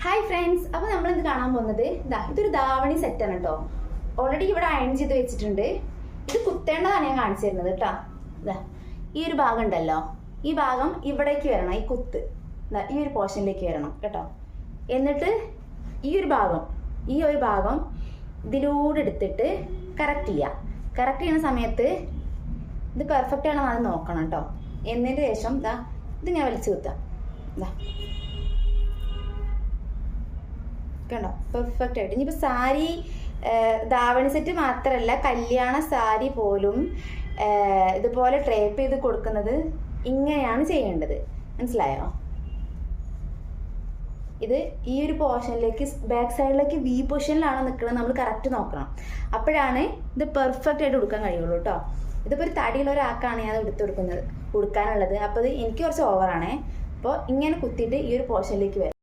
Hi friends, അപ്പോൾ നമ്മളിത് കാണാൻ പോകുന്നത് ഇതൊരു ധാവണി സെറ്റാണ് കേട്ടോ. ഓൾറെഡി ഇവിടെ അയൺ ചെയ്ത് വെച്ചിട്ടുണ്ട്. ഇത് കുത്തേണ്ടതാണ് ഞാൻ കാണിച്ചു തരുന്നത് കേട്ടോ. ഈ ഒരു ഭാഗം ഉണ്ടല്ലോ, ഈ ഭാഗം ഇവിടേക്ക് വരണം. ഈ കുത്ത് ഈ ഒരു പോർഷനിലേക്ക് വരണം കേട്ടോ. എന്നിട്ട് ഈ ഒരു ഭാഗം ഇതിലൂടെ എടുത്തിട്ട് കറക്റ്റ് ചെയ്യുക. കറക്റ്റ് ചെയ്യുന്ന സമയത്ത് ഇത് പെർഫെക്റ്റ് ആണോ അത് നോക്കണം കേട്ടോ. എന്നതിന് ശേഷം ഇത് ഞാൻ വലിച്ചു കുത്താം. കണ്ടോ, പെർഫെക്റ്റ് ആയിട്ട്. ഇനിയിപ്പോൾ സാരി ധാവണി സെറ്റ് മാത്രമല്ല, കല്യാണ സാരി പോലും ഇതുപോലെ ഡ്രേപ്പ് ചെയ്ത് കൊടുക്കുന്നത് ഇങ്ങനെയാണ് ചെയ്യേണ്ടത്. മനസ്സിലായോ? ഇത് ഈ ഒരു പോർഷനിലേക്ക്, ബാക്ക് സൈഡിലേക്ക് വി പൊസിഷനിലാണോ നിൽക്കുന്നത് നമ്മൾ കറക്റ്റ് നോക്കണം. അപ്പോഴാണ് ഇത് പെർഫെക്റ്റ് ആയിട്ട് കൊടുക്കാൻ കഴിയുള്ളൂ കേട്ടോ. ഇതിപ്പോൾ ഒരു തടിയുള്ള ഒരാൾക്കാണ് ഞാൻ കൊടുക്കാനുള്ളത്. അപ്പോൾ ഇത് എനിക്ക് കുറച്ച് ഓവറാണേ. അപ്പോൾ ഇങ്ങനെ കുത്തിയിട്ട് ഈ ഒരു പോർഷനിലേക്ക് വരും.